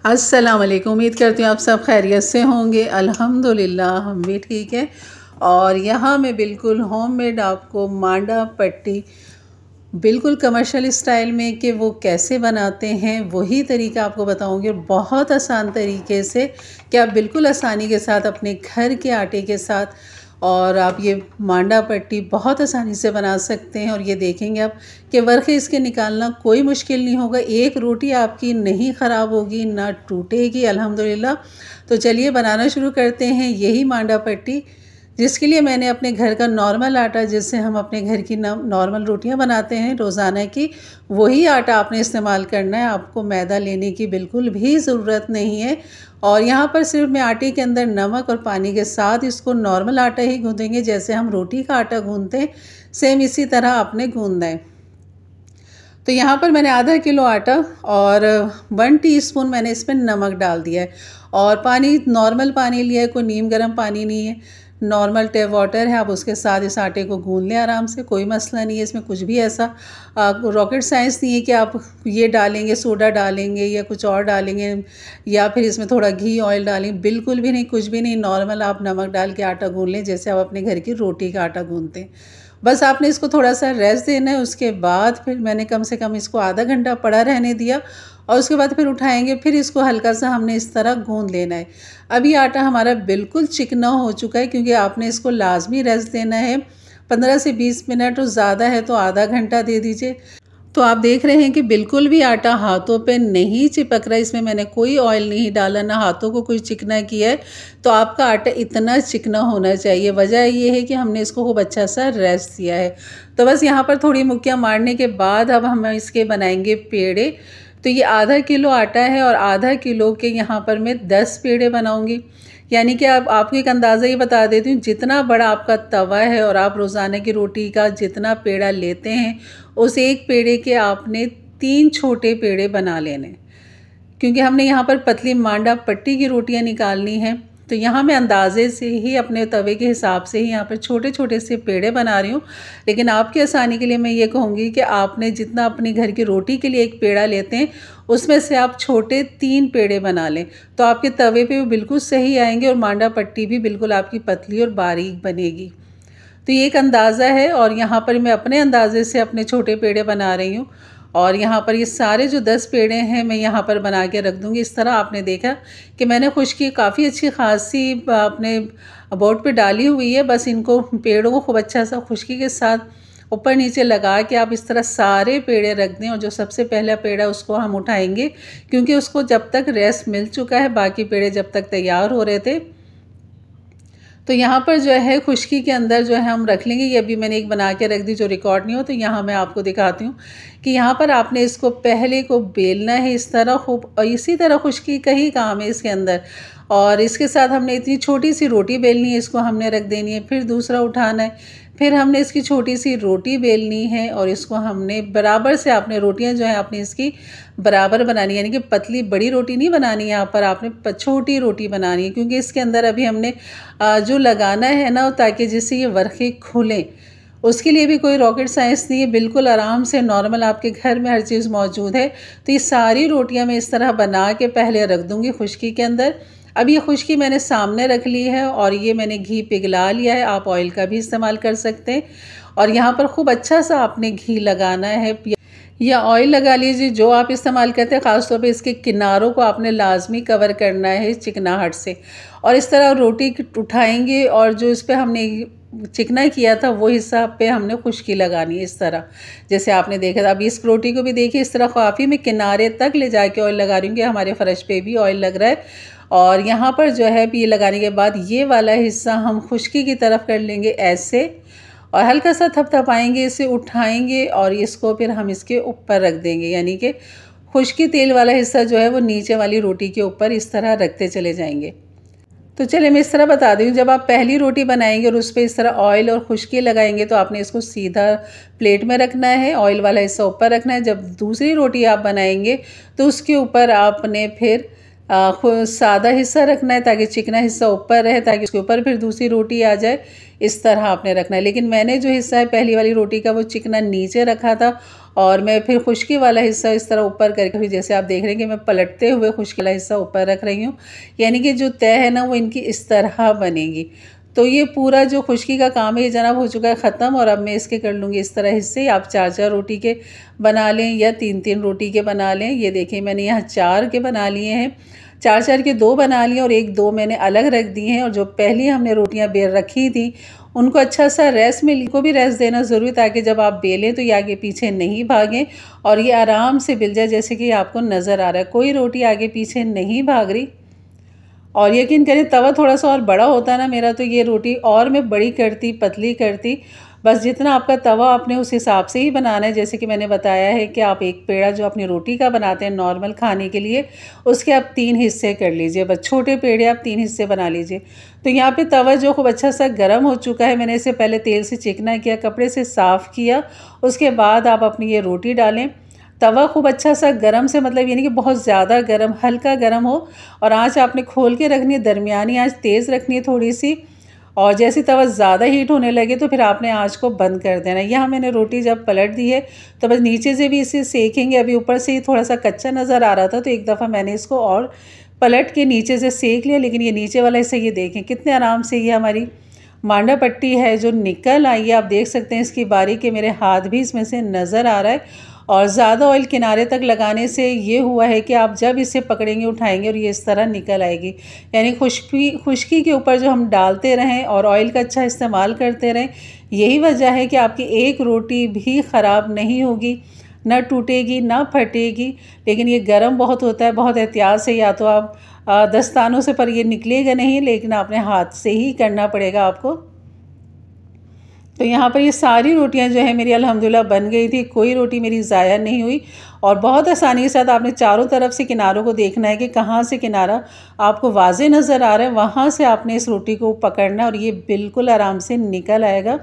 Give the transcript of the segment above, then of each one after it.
अस्सलाम वालेकुम। उम्मीद करती हूँ आप सब खैरियत से होंगे। अल्हम्दुलिल्लाह हम भी ठीक हैं। और यहाँ मैं बिल्कुल होममेड आपको मांडा पट्टी बिल्कुल कमर्शियल स्टाइल में कि वो कैसे बनाते हैं वही तरीका आपको बताऊंगी, और बहुत आसान तरीके से कि आप बिल्कुल आसानी के साथ अपने घर के आटे के साथ और आप ये मांडा पट्टी बहुत आसानी से बना सकते हैं। और ये देखेंगे आप कि वर्क़े इसके निकालना कोई मुश्किल नहीं होगा, एक रोटी आपकी नहीं ख़राब होगी ना टूटेगी अल्हम्दुलिल्लाह। तो चलिए बनाना शुरू करते हैं। यही मांडा पट्टी जिसके लिए मैंने अपने घर का नॉर्मल आटा, जिससे हम अपने घर की नॉर्मल रोटियां बनाते हैं रोज़ाना की, वही आटा आपने इस्तेमाल करना है। आपको मैदा लेने की बिल्कुल भी ज़रूरत नहीं है। और यहाँ पर सिर्फ मैं आटे के अंदर नमक और पानी के साथ इसको नॉर्मल आटा ही गूँधेंगे, जैसे हम रोटी का आटा गूँधते हैं सेम इसी तरह आपने गूँधना है। तो यहाँ पर मैंने आधा किलो आटा और 1 टीस्पून मैंने इसमें नमक डाल दिया है। और पानी नॉर्मल पानी लिया है, कोई नीम गर्म पानी नहीं है, नॉर्मल टैप वाटर है। आप उसके साथ इस आटे को गूँध लें आराम से, कोई मसला नहीं है। इसमें कुछ भी ऐसा रॉकेट साइंस नहीं है कि आप ये डालेंगे सोडा डालेंगे या कुछ और डालेंगे या फिर इसमें थोड़ा घी ऑयल डालेंगे, बिल्कुल भी नहीं, कुछ भी नहीं। नॉर्मल आप नमक डाल के आटा गूँध लें जैसे आप अपने घर की रोटी का आटा गूँधते हैं। बस आपने इसको थोड़ा सा रेस्ट देना है। उसके बाद फिर मैंने कम से कम इसको आधा घंटा पड़ा रहने दिया और उसके बाद फिर उठाएंगे, फिर इसको हल्का सा हमने इस तरह गूँध लेना है। अभी आटा हमारा बिल्कुल चिकना हो चुका है, क्योंकि आपने इसको लाजमी रेस्ट देना है 15 से 20 मिनट, और ज़्यादा है तो आधा घंटा दे दीजिए। तो आप देख रहे हैं कि बिल्कुल भी आटा हाथों पे नहीं चिपक रहा है। इसमें मैंने कोई ऑयल नहीं डाला, ना हाथों को कोई चिकना किया है। तो आपका आटा इतना चिकना होना चाहिए। वजह ये है कि हमने इसको खूब अच्छा सा रेस्ट दिया है। तो बस यहाँ पर थोड़ी मुक्कियाँ मारने के बाद अब हम इसके बनाएंगे पेड़े। तो ये आधा किलो आटा है और आधा किलो के यहाँ पर मैं 10 पेड़े बनाऊँगी। यानी कि आपको एक अंदाज़ा ही बता देती हूँ, जितना बड़ा आपका तवा है और आप रोज़ाना की रोटी का जितना पेड़ा लेते हैं, उस एक पेड़े के आपने 3 छोटे पेड़े बना लेने, क्योंकि हमने यहाँ पर पतली मांडा पट्टी की रोटियाँ निकालनी हैं। तो यहाँ मैं अंदाज़े से ही अपने तवे के हिसाब से ही यहाँ पर छोटे छोटे से पेड़े बना रही हूँ। लेकिन आपकी आसानी के लिए मैं ये कहूँगी कि आपने जितना अपने घर की रोटी के लिए एक पेड़ा लेते हैं, उसमें से आप छोटे 3 पेड़े बना लें, तो आपके तवे पे वो बिल्कुल सही आएंगे और मांडा पट्टी भी बिल्कुल आपकी पतली और बारीक बनेगी। तो ये एक अंदाज़ा है। और यहाँ पर मैं अपने अंदाज़े से अपने छोटे पेड़े बना रही हूँ। और यहाँ पर ये सारे जो 10 पेड़े हैं मैं यहाँ पर बना के रख दूँगी। इस तरह आपने देखा कि मैंने खुश्की काफ़ी अच्छी खासी अपने बोर्ड पे डाली हुई है। बस इनको पेड़ों को खूब अच्छा सा खुश्की के साथ ऊपर नीचे लगा के आप इस तरह सारे पेड़े रख दें। और जो सबसे पहला पेड़ा उसको हम उठाएंगे, क्योंकि उसको जब तक रेस्ट मिल चुका है, बाकी पेड़े जब तक तैयार हो रहे थे। तो यहाँ पर जो है खुश्की के अंदर जो है हम रख लेंगे। ये अभी मैंने एक बना के रख दी जो रिकॉर्ड नहीं हो, तो यहाँ मैं आपको दिखाती हूँ कि यहाँ पर आपने इसको पहले को बेलना है इस तरह खूब, और इसी तरह खुश्की का ही काम है इसके अंदर। और इसके साथ हमने इतनी छोटी सी रोटी बेलनी है, इसको हमने रख देनी है। फिर दूसरा उठाना है, फिर हमने इसकी छोटी सी रोटी बेलनी है और इसको हमने बराबर से, आपने रोटियां जो है आपने इसकी बराबर बनानी है, यानी कि पतली बड़ी रोटी नहीं बनानी है। यहाँ पर आपने छोटी रोटी बनानी है, क्योंकि इसके अंदर अभी हमने जो लगाना है ना, ताकि जिससे ये वर्क़े खुलें, उसके लिए भी कोई रॉकेट साइंस नहीं है। बिल्कुल आराम से नॉर्मल आपके घर में हर चीज़ मौजूद है। तो ये सारी रोटियाँ मैं इस तरह बना के पहले रख दूँगी खुश्की के अंदर। अब ये खुश्की मैंने सामने रख ली है और ये मैंने घी पिघला लिया है। आप ऑयल का भी इस्तेमाल कर सकते हैं। और यहाँ पर खूब अच्छा सा आपने घी लगाना है या ऑयल लगा लीजिए, जो आप इस्तेमाल करते हैं। ख़ासतौर पे इसके किनारों को आपने लाजमी कवर करना है चिकनाहट से। और इस तरह रोटी उठाएंगे और जो इस पर हमने चिकना किया था वो हिस्सा पे हमने खुश्की लगानी है इस तरह, जैसे आपने देखा था। अब इस रोटी को भी देखिए इस तरह काफ़ी मैं किनारे तक ले जाके ऑयल लगा रही हूँ कि हमारे फ़र्श पे भी ऑयल लग रहा है। और यहाँ पर जो है ये लगाने के बाद ये वाला हिस्सा हम खुश्की की तरफ कर लेंगे ऐसे, और हल्का सा थपथपाएंगे, इसे उठाएंगे और इसको फिर हम इसके ऊपर रख देंगे। यानी कि खुश्की तेल वाला हिस्सा जो है वो नीचे वाली रोटी के ऊपर इस तरह रखते चले जाएंगे। तो चलिए मैं इस तरह बता दूँ, जब आप पहली रोटी बनाएंगे और उस पर इस तरह ऑयल और खुश्की लगाएंगे, तो आपने इसको सीधा प्लेट में रखना है, ऑयल वाला हिस्सा ऊपर रखना है। जब दूसरी रोटी आप बनाएंगे तो उसके ऊपर आपने फिर सादा हिस्सा रखना है, ताकि चिकना हिस्सा ऊपर रहे, ताकि उसके ऊपर फिर दूसरी रोटी आ जाए। इस तरह आपने रखना है। लेकिन मैंने जो हिस्सा है पहली वाली रोटी का वो चिकना नीचे रखा था और मैं फिर खुश्की वाला हिस्सा इस तरह ऊपर करके, फिर जैसे आप देख रहे हैं कि मैं पलटते हुए खुश्की वाला हिस्सा ऊपर रख रही हूँ, यानी कि जो तह है ना वो इनकी इस तरह बनेगी। तो ये पूरा जो खुश्की का काम है ये जनाब हो चुका है ख़त्म। और अब मैं इसके कर लूँगी इस तरह हिस्से। आप 4-4 रोटी के बना लें या 3-3 रोटी के बना लें। ये देखिए मैंने यहाँ 4 के बना लिए हैं, 4-4 के 2 बना लिए और 1-2 मैंने अलग रख दिए हैं। और जो पहली हमने रोटियां बेल रखी थी उनको अच्छा सा रेस्ट में, को भी रेस्ट देना ज़रूरी, ताकि जब आप बेलें तो ये आगे पीछे नहीं भागें और ये आराम से बिल जाए, जैसे कि आपको नज़र आ रहा है। कोई रोटी आगे पीछे नहीं भाग रही। और यकीन करें तवा थोड़ा सा और बड़ा होता ना मेरा, तो ये रोटी और मैं बड़ी करती, पतली करती। बस जितना आपका तवा आपने उस हिसाब से ही बनाना है। जैसे कि मैंने बताया है कि आप एक पेड़ा जो अपनी रोटी का बनाते हैं नॉर्मल खाने के लिए, उसके आप 3 हिस्से कर लीजिए। बस छोटे पेड़े आप 3 हिस्से बना लीजिए। तो यहाँ पे तवा जो खूब अच्छा सा गर्म हो चुका है, मैंने इसे पहले तेल से चिकना किया, कपड़े से साफ़ किया। उसके बाद आप अपनी ये रोटी डालें। तवा खूब अच्छा सा गरम से मतलब ये नहीं कि बहुत ज़्यादा गरम, हल्का गरम हो। और आँच आपने खोल के रखनी है, दरमियानी आँच तेज़ रखनी है थोड़ी सी। और जैसे तवा ज़्यादा हीट होने लगे तो फिर आपने आँच को बंद कर देना। यहाँ मैंने रोटी जब पलट दी है तो बस नीचे से भी इसे सेकेंगे। अभी ऊपर से ही थोड़ा सा कच्चा नज़र आ रहा था, तो एक दफ़ा मैंने इसको और पलट के नीचे से सेक लिया। लेकिन ये नीचे वाला हिस्सा ये देखें कितने आराम से ये हमारी मांडा पट्टी है जो निकल आई है। आप देख सकते हैं इसकी बारी के मेरे हाथ भी इसमें से नज़र आ रहा है। और ज़्यादा ऑयल किनारे तक लगाने से ये हुआ है कि आप जब इसे पकड़ेंगे, उठाएंगे और ये इस तरह निकल आएगी। यानी खुश्की के ऊपर जो हम डालते रहें और ऑयल का अच्छा इस्तेमाल करते रहें, यही वजह है कि आपकी एक रोटी भी ख़राब नहीं होगी, ना टूटेगी ना फटेगी। लेकिन ये गर्म बहुत होता है, बहुत एहतियात से, या तो आप दस्तानों से पर ये निकलेगा नहीं, लेकिन आपने हाथ से ही करना पड़ेगा आपको। तो यहाँ पर ये सारी रोटियाँ जो है मेरी अल्हम्दुलिल्लाह बन गई थी, कोई रोटी मेरी ज़ाया नहीं हुई। और बहुत आसानी के साथ आपने चारों तरफ से किनारों को देखना है कि कहाँ से किनारा आपको वाज़े नज़र आ रहा है, वहाँ से आपने इस रोटी को पकड़ना है और ये बिल्कुल आराम से निकल आएगा।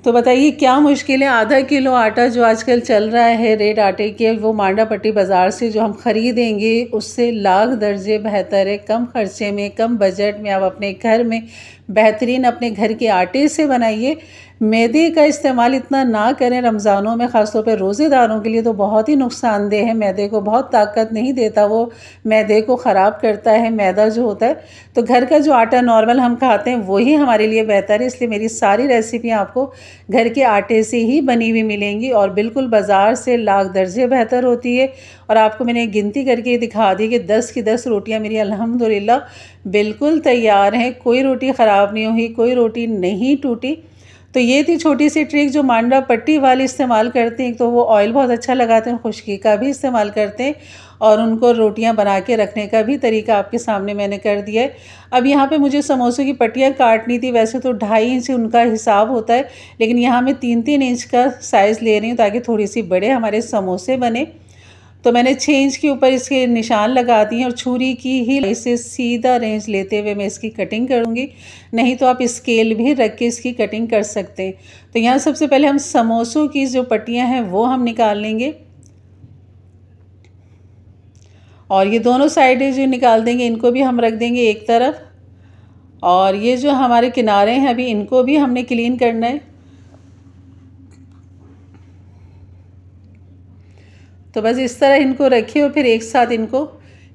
तो बताइए क्या मुश्किल है। आधा किलो आटा जो आजकल चल रहा है रेड आटे के, वो मांडा पट्टी बाज़ार से जो हम ख़रीदेंगे उससे लाख दर्जे बेहतर है। कम खर्चे में, कम बजट में आप अपने घर में बेहतरीन अपने घर के आटे से बनाइए। मैदे का इस्तेमाल इतना ना करें रमज़ानों में, ख़ासतौर पर रोज़ेदारों के लिए तो बहुत ही नुकसानदेह है। मैदे को बहुत ताकत नहीं देता, वो मैदे को ख़राब करता है मैदा जो होता है। तो घर का जो आटा नॉर्मल हम खाते हैं वही हमारे लिए बेहतर है। इसलिए मेरी सारी रेसिपियाँ आपको घर के आटे से ही बनी हुई मिलेंगी और बिल्कुल बाज़ार से लाख दर्जे बेहतर होती है। और आपको मैंने गिनती करके दिखा दी कि 10 की 10 रोटियाँ मेरी अल्हम्दुलिल्लाह बिल्कुल तैयार हैं। कोई रोटी ख़राब नहीं हुई, कोई रोटी नहीं टूटी। तो ये थी छोटी सी ट्रिक जो मांडा पट्टी वाले इस्तेमाल करते हैं। तो वो ऑयल बहुत अच्छा लगाते हैं, खुश्की का भी इस्तेमाल करते हैं और उनको रोटियां बना के रखने का भी तरीका आपके सामने मैंने कर दिया है। अब यहाँ पे मुझे समोसों की पट्टियाँ काटनी थी। वैसे तो 2.5 इंच उनका हिसाब होता है, लेकिन यहाँ मैं 3-3 इंच का साइज़ ले रही हूँ ताकि थोड़ी सी बड़े हमारे समोसे बने। तो मैंने 6 इंच के ऊपर इसके निशान लगा दिए और छुरी की ही इसे सीधा रेंज लेते हुए मैं इसकी कटिंग करूँगी। नहीं तो आप स्केल भी रख के इसकी कटिंग कर सकते हैं। तो यहाँ सबसे पहले हम समोसों की जो पट्टियाँ हैं वो हम निकाल लेंगे और ये दोनों साइडें जो निकाल देंगे इनको भी हम रख देंगे एक तरफ। और ये जो हमारे किनारे हैं अभी इनको भी हमने क्लीन करना है। तो बस इस तरह इनको रखिए और फिर एक साथ इनको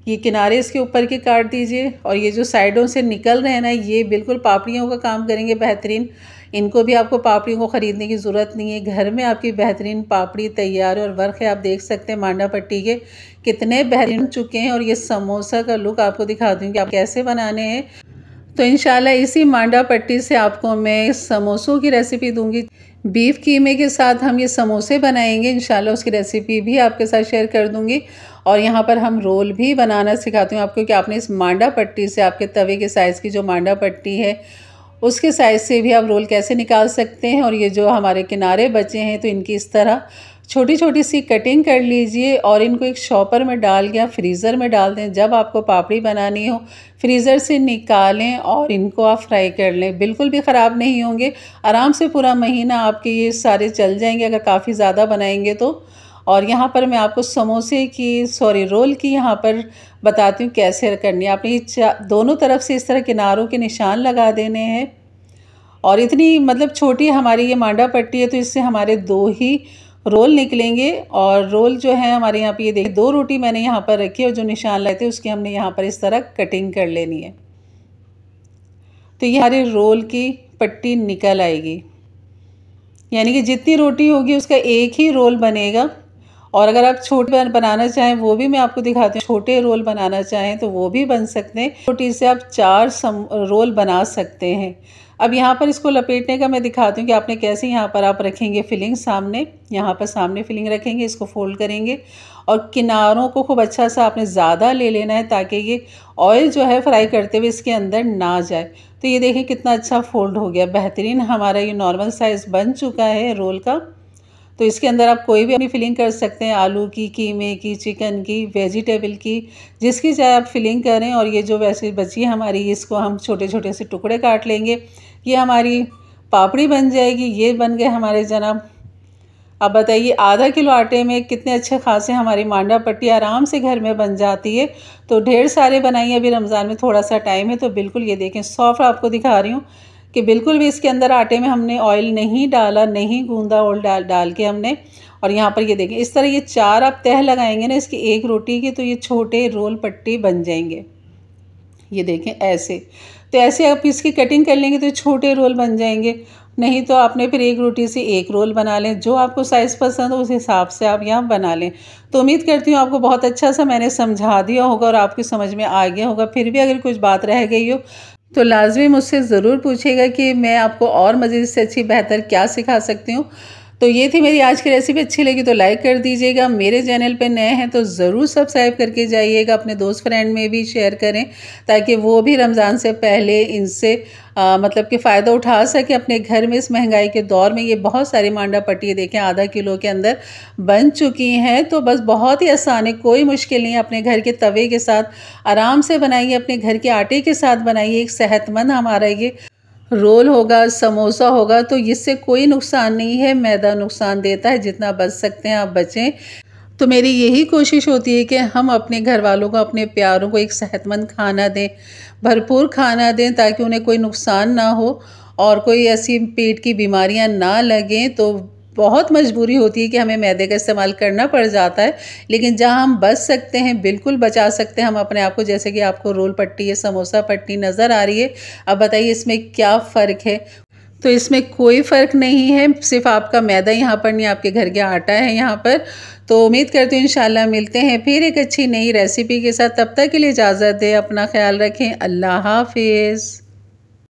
ये किनारे इसके ऊपर के काट दीजिए। और ये जो साइडों से निकल रहे हैं ना, ये बिल्कुल पापड़ियों का काम करेंगे बेहतरीन। इनको भी आपको पापड़ियों को ख़रीदने की ज़रूरत नहीं है, घर में आपकी बेहतरीन पापड़ी तैयार है। और वर्क है, आप देख सकते हैं मांडा पट्टी के कितने बेहतरीन चुके हैं। और ये समोसा का लुक आपको दिखा दूँगी आप कैसे बनाने हैं। तो इंशाल्लाह इसी मांडा पट्टी से आपको मैं समोसों की रेसिपी दूंगी। बीफ कीमे के साथ हम ये समोसे बनाएंगे इंशाल्लाह, उसकी रेसिपी भी आपके साथ शेयर कर दूंगी। और यहाँ पर हम रोल भी बनाना सिखाती हूँ आपको कि आपने इस मांडा पट्टी से आपके तवे के साइज़ की जो मांडा पट्टी है उसके साइज़ से भी आप रोल कैसे निकाल सकते हैं। और ये जो हमारे किनारे बचे हैं तो इनकी इस तरह छोटी छोटी सी कटिंग कर लीजिए और इनको एक शॉपर में डाल के फ्रीज़र में डाल दें। जब आपको पापड़ी बनानी हो फ्रीज़र से निकालें और इनको आप फ्राई कर लें, बिल्कुल भी ख़राब नहीं होंगे। आराम से पूरा महीना आपके ये सारे चल जाएंगे अगर काफ़ी ज़्यादा बनाएंगे तो। और यहाँ पर मैं आपको समोसे की रोल की यहाँ पर बताती हूँ कैसे करनी है। आपने दोनों तरफ से इस तरह किनारों के निशान लगा देने हैं। और इतनी मतलब छोटी हमारी ये मांडा पट्टी है तो इससे हमारे 2 ही रोल निकलेंगे। और रोल जो है हमारे यहाँ पे ये देखिए 2 रोटी मैंने यहाँ पर रखी है और जो निशान लाए थे उसकी हमने यहाँ पर इस तरह कटिंग कर लेनी है। तो ये हमारे रोल की पट्टी निकल आएगी, यानी कि जितनी रोटी होगी उसका एक ही रोल बनेगा। और अगर आप छोटे बनाना चाहें वो भी मैं आपको दिखाती हूँ, छोटे रोल बनाना चाहें तो वो भी बन सकते हैं। रोटी से आप 4 रोल बना सकते हैं। अब यहाँ पर इसको लपेटने का मैं दिखाती हूँ कि आपने कैसे यहाँ पर आप रखेंगे फिलिंग सामने, यहाँ पर सामने फिलिंग रखेंगे, इसको फोल्ड करेंगे और किनारों को खूब अच्छा सा आपने ज़्यादा ले लेना है ताकि ये ऑयल जो है फ्राई करते हुए इसके अंदर ना जाए। तो ये देखिए कितना अच्छा फोल्ड हो गया, बेहतरीन हमारा ये नॉर्मल साइज़ बन चुका है रोल का। तो इसके अंदर आप कोई भी अपनी फिलिंग कर सकते हैं, आलू की, कीमे की, चिकन की, वेजिटेबल की, जिसकी चाहे आप फिलिंग करें। और ये जो वैसे बची है हमारी, इसको हम छोटे छोटे से टुकड़े काट लेंगे। ये हमारी पापड़ी बन जाएगी। ये बन गए हमारे जनाब। अब बताइए आधा किलो आटे में कितने अच्छे खासे हमारी मांडा पट्टी आराम से घर में बन जाती है। तो ढेर सारे बनाइए, अभी रमज़ान में थोड़ा सा टाइम है। तो बिल्कुल ये देखें सॉफ्ट आपको दिखा रही हूँ कि बिल्कुल भी इसके अंदर आटे में हमने ऑयल नहीं डाला, नहीं गूंदा ऑयल डाल के हमने। और यहाँ पर ये देखें इस तरह ये 4 आप तह लगाएंगे ना इसकी एक रोटी की, तो ये छोटे रोल पट्टी बन जाएंगे। ये देखें ऐसे, तो ऐसे आप इसकी कटिंग कर लेंगे तो छोटे रोल बन जाएंगे। नहीं तो आपने फिर एक रोटी से एक रोल बना लें, जो आपको साइज़ पसंद हो उस हिसाब से आप यहाँ बना लें। तो उम्मीद करती हूँ आपको बहुत अच्छा सा मैंने समझा दिया होगा और आपकी समझ में आ गया होगा। फिर भी अगर कुछ बात रह गई हो तो लाजमी मुझसे ज़रूर पूछिएगा कि मैं आपको और मज़ीद से अच्छी बेहतर क्या सिखा सकती हूँ। तो ये थी मेरी आज की रेसिपी। अच्छी लगी तो लाइक कर दीजिएगा। मेरे चैनल पे नए हैं तो ज़रूर सब्सक्राइब करके जाइएगा। अपने दोस्त फ्रेंड में भी शेयर करें ताकि वो भी रमज़ान से पहले इनसे मतलब कि फ़ायदा उठा सके अपने घर में। इस महंगाई के दौर में ये बहुत सारी मांडा पट्टी देखें आधा किलो के अंदर बन चुकी हैं। तो बस बहुत ही आसान है, कोई मुश्किल नहीं है। अपने घर के तवे के साथ आराम से बनाइए, अपने घर के आटे के साथ बनाइए। एक सेहतमंद हमारा ये रोल होगा, समोसा होगा, तो इससे कोई नुकसान नहीं है। मैदा नुकसान देता है, जितना बच सकते हैं आप बचें। तो मेरी यही कोशिश होती है कि हम अपने घर वालों को, अपने प्यारों को एक सेहतमंद खाना दें, भरपूर खाना दें ताकि उन्हें कोई नुकसान ना हो और कोई ऐसी पेट की बीमारियां ना लगें। तो बहुत मजबूरी होती है कि हमें मैदे का इस्तेमाल करना पड़ जाता है, लेकिन जहां हम बच सकते हैं बिल्कुल बचा सकते हैं हम अपने आप को। जैसे कि आपको रोल पट्टी या समोसा पट्टी नज़र आ रही है, अब बताइए इसमें क्या फ़र्क है। तो इसमें कोई फ़र्क नहीं है, सिर्फ आपका मैदा यहाँ पर नहीं, आपके घर के आटा है यहाँ पर। तो उम्मीद करती हूँ इंशाल्लाह मिलते हैं फिर एक अच्छी नई रेसिपी के साथ। तब तक के लिए इजाज़त दें, अपना ख्याल रखें। अल्लाह हाफिज़।